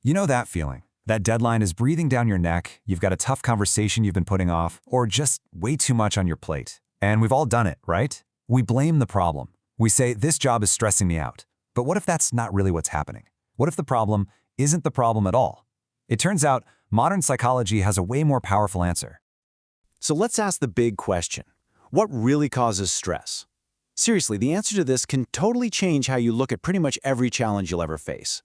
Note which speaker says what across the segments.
Speaker 1: You know that feeling. That deadline is breathing down your neck, you've got a tough conversation you've been putting off, or just way too much on your plate. And we've all done it, right? We blame the problem. We say, this job is stressing me out. But what if that's not really what's happening? What if the problem isn't the problem at all? It turns out modern psychology has a way more powerful answer.
Speaker 2: So let's ask the big question. What really causes stress? Seriously, the answer to this can totally change how you look at pretty much every challenge you'll ever face.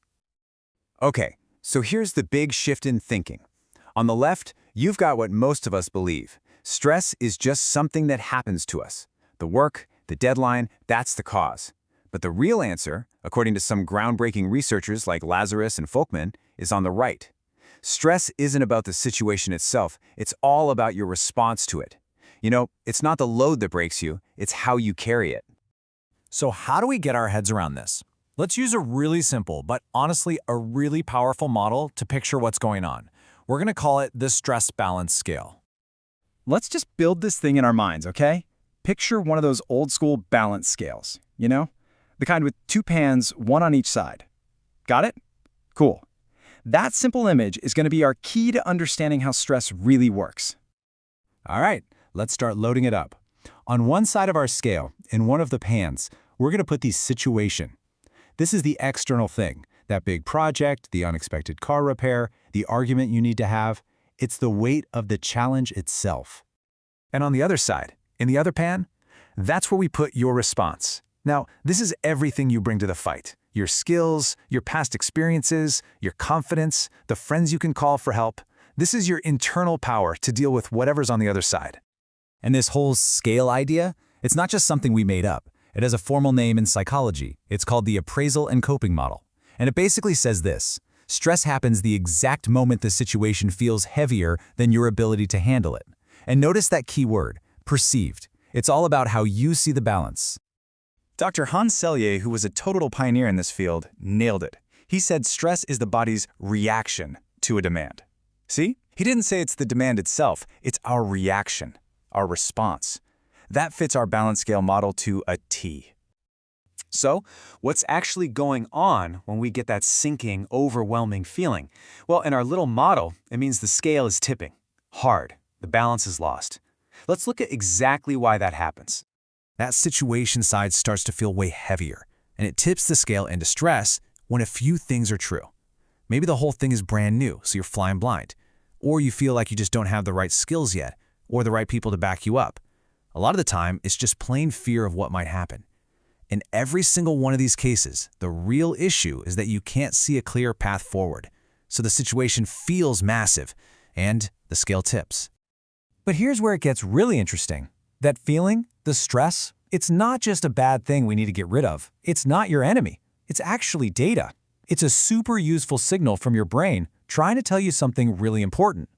Speaker 3: Okay, so here's the big shift in thinking. On the left, you've got what most of us believe. Stress is just something that happens to us. The work, the deadline, that's the cause. But the real answer, according to some groundbreaking researchers like Lazarus and Folkman, is on the right. Stress isn't about the situation itself, it's all about your response to it. You know, it's not the load that breaks you, it's how you carry it.
Speaker 1: So how do we get our heads around this? Let's use a really simple, but honestly a really powerful model to picture what's going on. We're going to call it the stress balance scale.
Speaker 4: Let's just build this thing in our minds, okay? Picture one of those old-school balance scales, you know? The kind with two pans, one on each side. Got it? Cool. That simple image is going to be our key to understanding how stress really works.
Speaker 1: All right, let's start loading it up. On one side of our scale, in one of the pans, we're going to put the situation. This is the external thing, that big project, the unexpected car repair, the argument you need to have. It's the weight of the challenge itself. And on the other side, in the other pan, that's where we put your response. Now, this is everything you bring to the fight. Your skills, your past experiences, your confidence, the friends you can call for help. This is your internal power to deal with whatever's on the other side. And this whole scale idea, it's not just something we made up. It has a formal name in psychology. It's called the appraisal and coping model. And it basically says this: stress happens the exact moment the situation feels heavier than your ability to handle it. And notice that key word, perceived. It's all about how you see the balance.
Speaker 5: Dr. Hans Selye, who was a total pioneer in this field, nailed it. He said stress is the body's reaction to a demand. See? He didn't say it's the demand itself, it's our reaction, our response. That fits our balance scale model to a T.
Speaker 2: So, what's actually going on when we get that sinking, overwhelming feeling? Well, in our little model, it means the scale is tipping. Hard. The balance is lost. Let's look at exactly why that happens.
Speaker 1: That situation side starts to feel way heavier, and it tips the scale into stress when a few things are true. Maybe the whole thing is brand new, so you're flying blind. Or you feel like you just don't have the right skills yet, or the right people to back you up. A lot of the time, it's just plain fear of what might happen. In every single one of these cases, the real issue is that you can't see a clear path forward. So the situation feels massive, and the scale tips. But here's where it gets really interesting. That feeling, the stress, it's not just a bad thing we need to get rid of. It's not your enemy. It's actually data. It's a super useful signal from your brain trying to tell you something really important.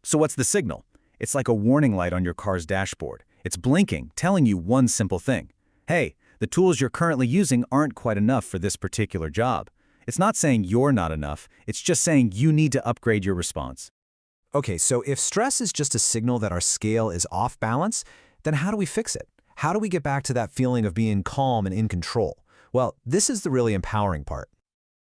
Speaker 4: So what's the signal? It's like a warning light on your car's dashboard. It's blinking, telling you one simple thing. Hey, the tools you're currently using aren't quite enough for this particular job. It's not saying you're not enough, it's just saying you need to upgrade your response.
Speaker 1: Okay, so if stress is just a signal that our scale is off balance, then how do we fix it? How do we get back to that feeling of being calm and in control? Well, this is the really empowering part.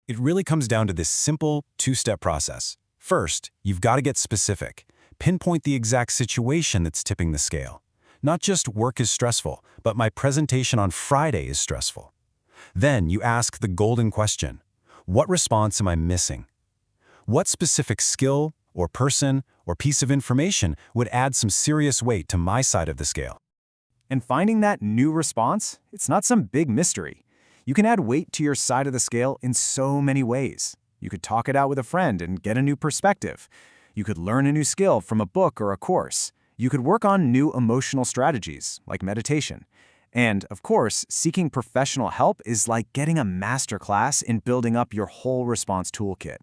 Speaker 1: It really comes down to this simple two-step process. First, you've got to get specific. Pinpoint the exact situation that's tipping the scale. Not just work is stressful, but my presentation on Friday is stressful. Then you ask the golden question: what response am I missing? What specific skill or person or piece of information would add some serious weight to my side of the scale?
Speaker 4: And finding that new response, it's not some big mystery. You can add weight to your side of the scale in so many ways. You could talk it out with a friend and get a new perspective. You could learn a new skill from a book or a course. You could work on new emotional strategies, like meditation. And, of course, seeking professional help is like getting a master class in building up your whole response toolkit.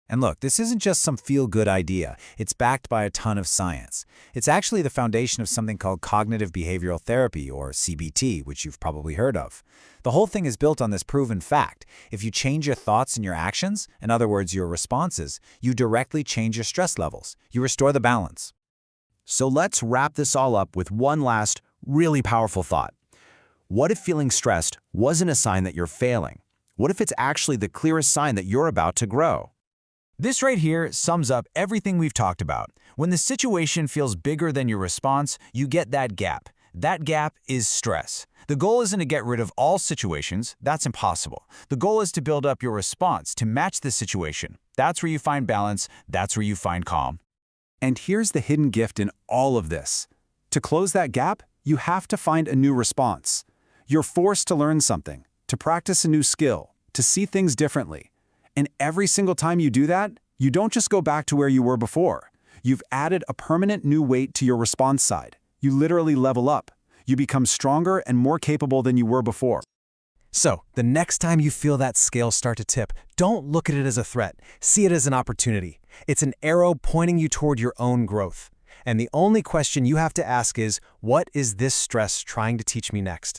Speaker 1: And look, this isn't just some feel-good idea. It's backed by a ton of science. It's actually the foundation of something called cognitive behavioral therapy, or CBT, which you've probably heard of. The whole thing is built on this proven fact. If you change your thoughts and your actions, in other words, your responses, you directly change your stress levels. You restore the balance. So let's wrap this all up with one last, really powerful thought. What if feeling stressed wasn't a sign that you're failing? What if it's actually the clearest sign that you're about to grow?
Speaker 4: This right here sums up everything we've talked about. When the situation feels bigger than your response, you get that gap. That gap is stress. The goal isn't to get rid of all situations. That's impossible. The goal is to build up your response to match the situation. That's where you find balance. That's where you find calm.
Speaker 1: And here's the hidden gift in all of this. To close that gap, you have to find a new response. You're forced to learn something, to practice a new skill, to see things differently. And every single time you do that, you don't just go back to where you were before. You've added a permanent new weight to your response side. You literally level up. You become stronger and more capable than you were before.
Speaker 2: So, the next time you feel that scale start to tip, don't look at it as a threat. See it as an opportunity. It's an arrow pointing you toward your own growth. And the only question you have to ask is, what is this stress trying to teach me next?